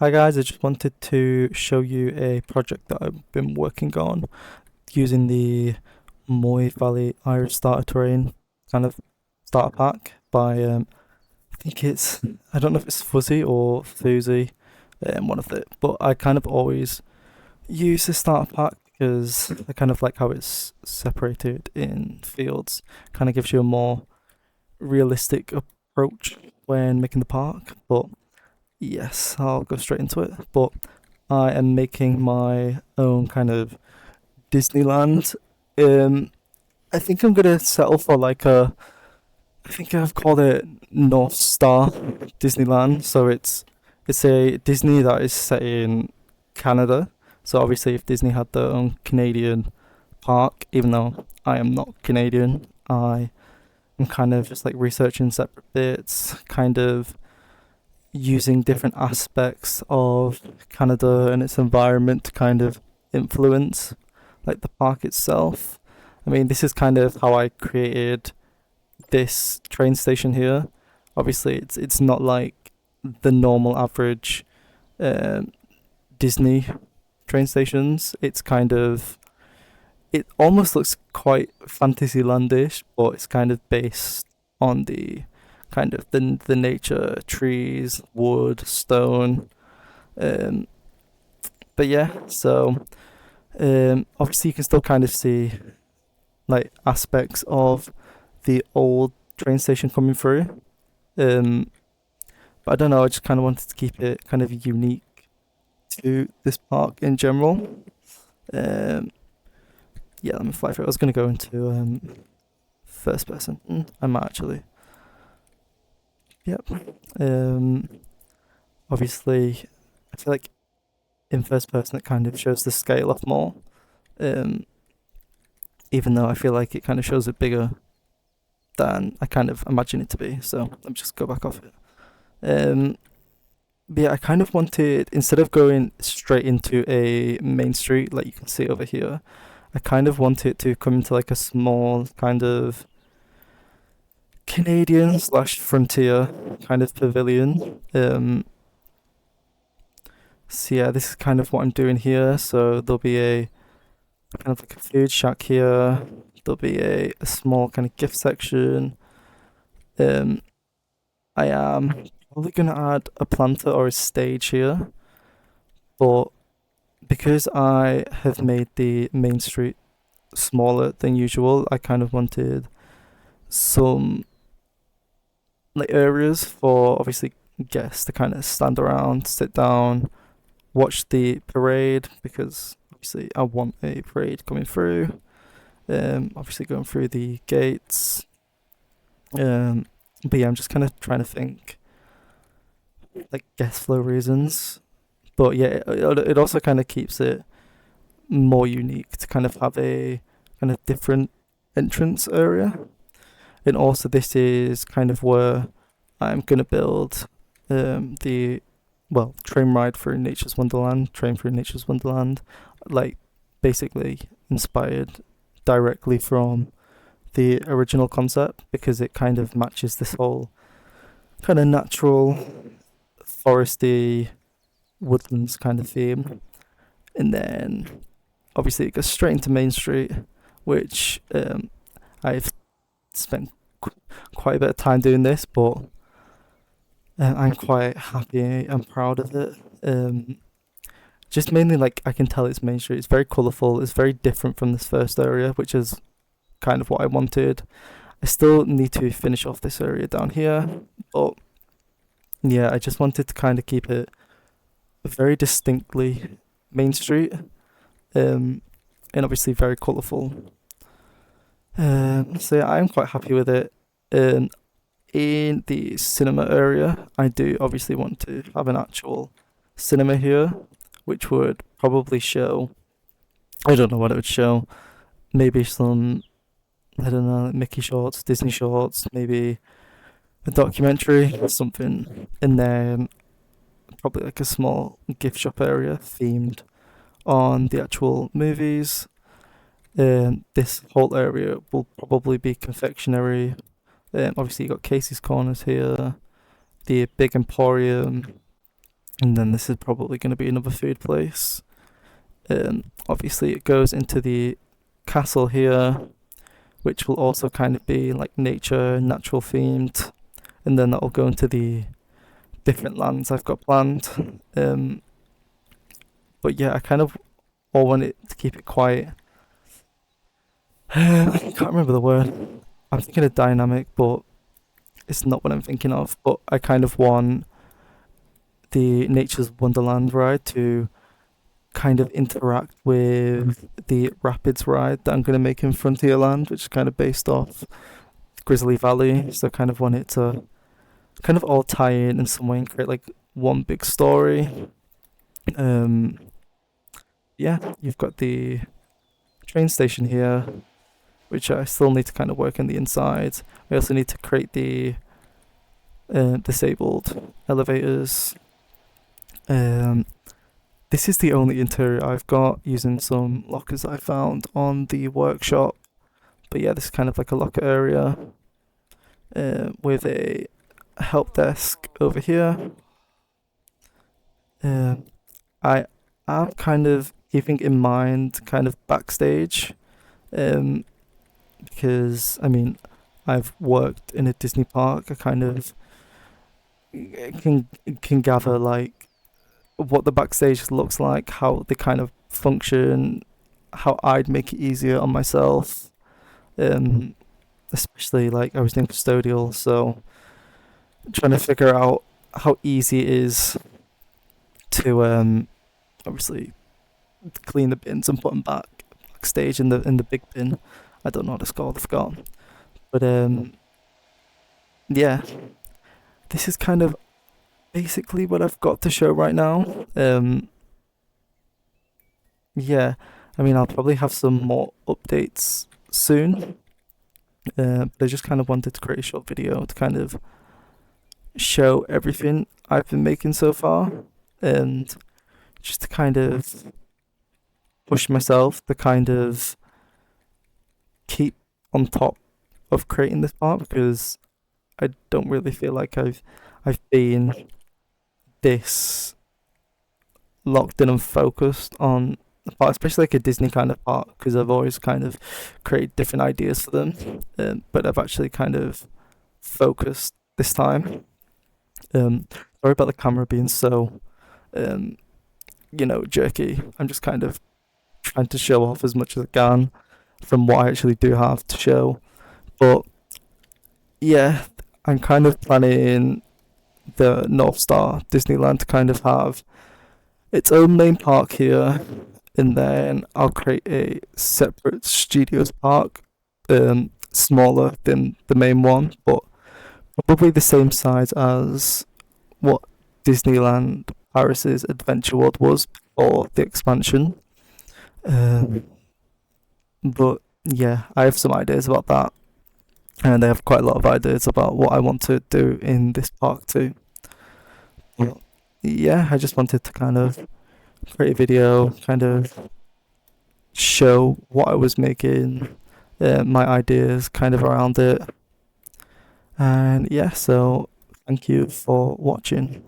Hi guys, I just wanted to show you a project that I've been working on using the Moy Valley Irish Starter Terrain kind of starter pack by I think it's I don't know if it's Fuzzy or Fuzzy, one of the but I kind of always use the starter pack because I kind of like how it's separated in fields. Kind of gives you a more realistic approach when making the park, but yes, I'll go straight into it. But I am making my own kind of Disneyland. Um, I think I'm gonna settle for like I think I've called it North Star Disneyland. So it's a Disney that is set in Canada. So obviously, if Disney had their own Canadian park, even though I am not Canadian, I am kind of just like researching separate bits, kind of using different aspects of Canada and its environment to kind of influence like the park itself. I mean, this is kind of how I created this train station here. Obviously, it's not like the normal average um, Disney train stations. It's kind of it almost looks quite Fantasylandish, but it's kind of based on the kind of the nature, trees, wood, stone. Um, but yeah, so obviously you can still kind of see like aspects of the old train station coming through. Um, but I don't know. I just kind of wanted to keep it kind of unique to this park in general. Um, yeah, let me fly through. I was gonna go into first person. I might actually. Yep. Um, obviously, I feel like in first person it kind of shows the scale off more. Um, even though I feel like it kind of shows it bigger than I kind of imagine it to be. So let me just go back off it. Um, but yeah, I kind of wanted, instead of going straight into a main street like you can see over here, I kind of want it to come into like a small kind of Canadian slash frontier kind of pavilion. So yeah, this is kind of what I'm doing here. So there'll be a kind of like a food shack here. There'll be a small kind of gift section. Um, I am probably gonna add a planter or a stage here, but because I have made the main street smaller than usual, I kind of wanted some like areas for obviously guests to kind of stand around, sit down, watch the parade because obviously I want a parade coming through. Obviously going through the gates. Um, but yeah, I'm just kind of trying to think like guest flow reasons. But yeah, it also kind of keeps it more unique to kind of have a kind of different entrance area. And also, this is kind of where I'm gonna build the train ride through Nature's Wonderland, train through Nature's Wonderland, like basically inspired directly from the original concept because it kind of matches this whole kind of natural, foresty, woodlands kind of theme. And then obviously it goes straight into Main Street, which I've spent quite a bit of time doing this, but I'm quite happy and proud of it. Just mainly like I can tell it's Main Street. It's very colourful. It's very different from this first area, which is kind of what I wanted. I still need to finish off this area down here, but yeah, I just wanted to kind of keep it very distinctly Main Street, and obviously very colourful. So yeah, I'm quite happy with it. Um, in the cinema area, I do obviously want to have an actual cinema here, which would probably show. I don't know what it would show. Maybe some, I don't know, Mickey shorts, Disney shorts, maybe a documentary, something. And then probably like a small gift shop area themed on the actual movies. This whole area will probably be confectionery. Obviously, you got Casey's Corners here, the Big Emporium, And then this is probably going to be another food place. Obviously, it goes into the castle here, which will also kind of be like nature, natural themed. And then that'll go into the different lands I've got planned. But yeah, I kind of all want it to keep it quiet. I can't remember the word. I'm thinking of dynamic, but it's not what I'm thinking of. But I kind of want the Nature's Wonderland ride to kind of interact with the Rapids ride that I'm going to make in Frontierland, which is kind of based off Grizzly Valley. So I kind of want it to kind of all tie in some way and create like one big story. Um, yeah, you've got the train station here, which I still need to kind of work on the inside. I also need to create the disabled elevators. This is the only interior I've got using some lockers I found on the workshop. But yeah, this is kind of like a locker area with a help desk over here. I am kind of keeping in mind kind of backstage, because I mean, I've worked in a Disney park. I kind of can gather like what the backstage looks like, how they kind of function, how I'd make it easier on myself. Um, Especially like I was doing custodial, so trying to figure out how easy it is to obviously clean the bins and put them backstage in the big bin. I don't know what it's called, I forgot. But yeah, this is kind of basically what I've got to show right now. Yeah, I mean I'll probably have some more updates soon. But I just kind of wanted to create a short video to kind of show everything I've been making so far, and just to kind of push myself to kind of keep on top of creating this part, because I don't really feel like I've been this locked in and focused on the part, especially like a Disney kind of part, because I've always kind of created different ideas for them, but I've actually kind of focused this time. Sorry about the camera being so, um, jerky. I'm just kind of trying to show off as much as I can from what I actually do have to show. But yeah, I'm kind of planning the North Star Disneyland to kind of have its own main park here, and then I'll create a separate studios park, smaller than the main one, but probably the same size as what Disneyland Paris's Adventure World was before the expansion. Um, but yeah, I have some ideas about that, and I have quite a lot of ideas about what I want to do in this park too. But yeah, I just wanted to kind of create a video, kind of show what I was making, my ideas kind of around it. And yeah, so thank you for watching.